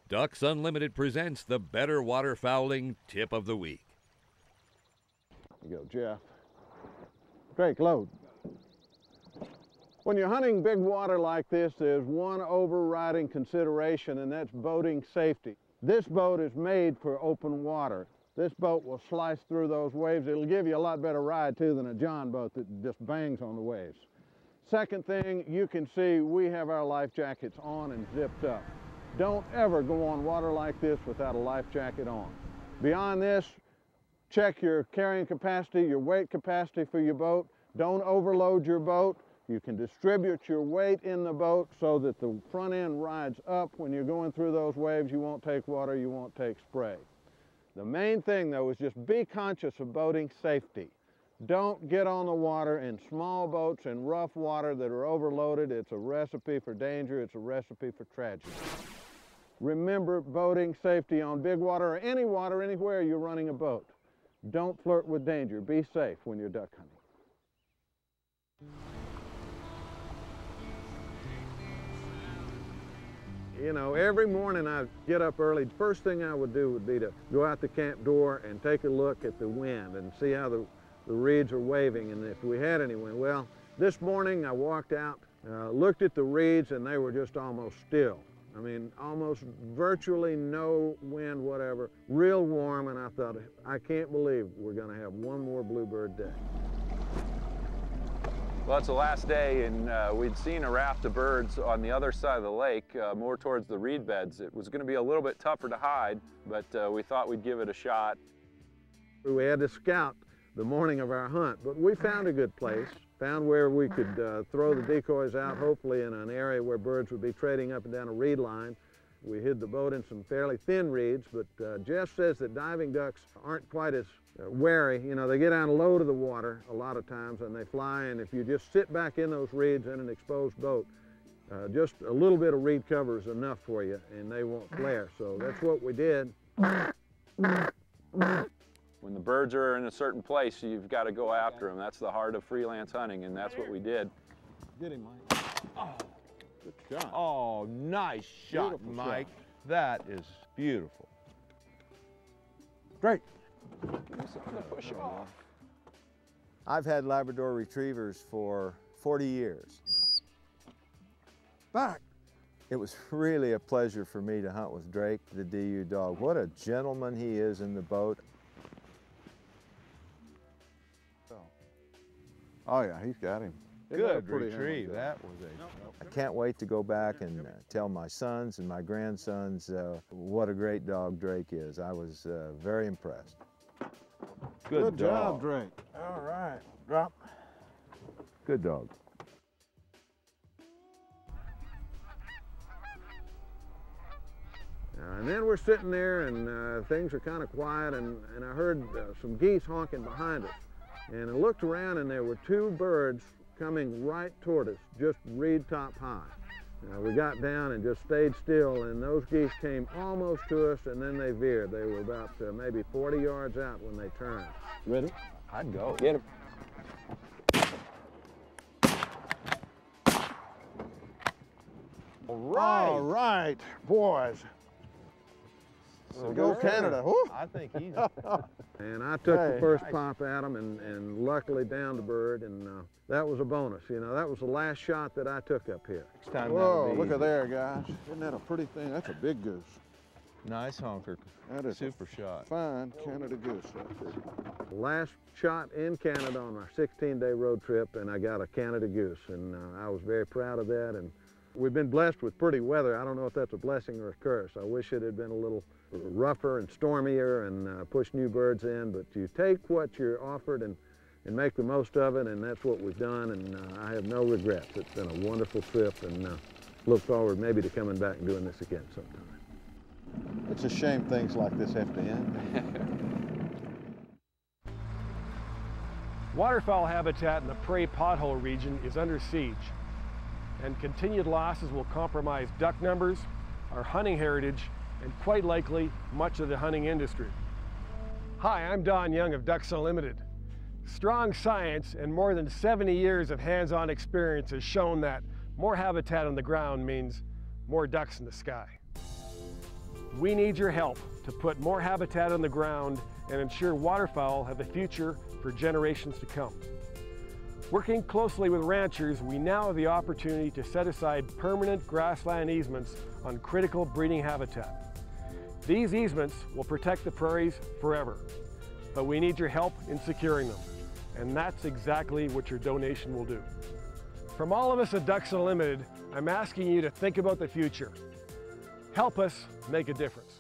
Ducks Unlimited presents the Better Waterfowling Tip of the Week. Here you go, Jeff. Drake, load. When you're hunting big water like this, there's one overriding consideration, and that's boating safety. This boat is made for open water. This boat will slice through those waves. It'll give you a lot better ride, too, than a John boat that just bangs on the waves. Second thing, you can see we have our life jackets on and zipped up. Don't ever go on water like this without a life jacket on. Beyond this, check your carrying capacity, your weight capacity for your boat. Don't overload your boat. You can distribute your weight in the boat so that the front end rides up. When you're going through those waves, you won't take water, you won't take spray. The main thing, though, is just be conscious of boating safety. Don't get on the water in small boats in rough water that are overloaded. It's a recipe for danger. It's a recipe for tragedy. Remember boating safety on big water or any water anywhere you're running a boat. Don't flirt with danger. Be safe when you're duck hunting. You know, every morning I get up early. The first thing I would do would be to go out the camp door and take a look at the wind and see how the reeds are waving and if we had any wind. Well, this morning I walked out, looked at the reeds, and they were just almost still. I mean, almost virtually no wind, whatever, real warm, and I thought, I can't believe we're going to have one more bluebird day. Well, it's the last day, and we'd seen a raft of birds on the other side of the lake, more towards the reed beds. It was going to be a little bit tougher to hide, but we thought we'd give it a shot. We had to scout the morning of our hunt, but we found a good place, found where we could throw the decoys out, hopefully in an area where birds would be trading up and down a reed line. We hid the boat in some fairly thin reeds, but Jeff says that diving ducks aren't quite as wary. You know, they get down low to the water a lot of times and they fly, and if you just sit back in those reeds in an exposed boat, just a little bit of reed cover is enough for you and they won't flare. So that's what we did. When the birds are in a certain place, you've got to go after them. That's the heart of freelance hunting, and that's what we did. Get him, Mike. Oh, good shot. Oh, nice shot, Beautiful Mike. shot. That is beautiful. Great. Push him off. I've had Labrador Retrievers for 40 years. Back. It was really a pleasure for me to hunt with Drake, the DU dog. What a gentleman he is in the boat. Oh yeah, he's got him. Good retrieve. That was a... I can't wait to go back and tell my sons and my grandsons what a great dog Drake is. I was very impressed. Good job, Drake. All right, drop. Good dog. And then we're sitting there and things are kind of quiet, and I heard some geese honking behind us. And I looked around and there were two birds coming right toward us, just reed top high. We got down and just stayed still, and those geese came almost to us and then they veered. They were about maybe 40 yards out when they turned. Ready? I'd go. Get him. All right, boys. So go Canada. Woo. I think he's... And I took the first pop at him and luckily downed the bird, and that was a bonus. You know, that was the last shot that I took up here. Next time Whoa, look at there, guys. Isn't that a pretty thing? That's a big goose. Nice honker. That is super shot. Fine Canada goose. Last shot in Canada on our 16-day road trip, and I got a Canada goose, and I was very proud of that. And we've been blessed with pretty weather. I don't know if that's a blessing or a curse. I wish it had been a little rougher and stormier and push new birds in, but you take what you're offered and make the most of it, and that's what we've done, and I have no regrets. It's been a wonderful trip, and look forward maybe to coming back and doing this again sometime. It's a shame things like this have to end. Waterfowl habitat in the prairie pothole region is under siege, and continued losses will compromise duck numbers, our hunting heritage, and quite likely much of the hunting industry. Hi, I'm Don Young of Ducks Unlimited. Strong science and more than 70 years of hands-on experience has shown that more habitat on the ground means more ducks in the sky. We need your help to put more habitat on the ground and ensure waterfowl have a future for generations to come. Working closely with ranchers, we now have the opportunity to set aside permanent grassland easements on critical breeding habitat. These easements will protect the prairies forever, but we need your help in securing them, and that's exactly what your donation will do. From all of us at Ducks Unlimited, I'm asking you to think about the future. Help us make a difference.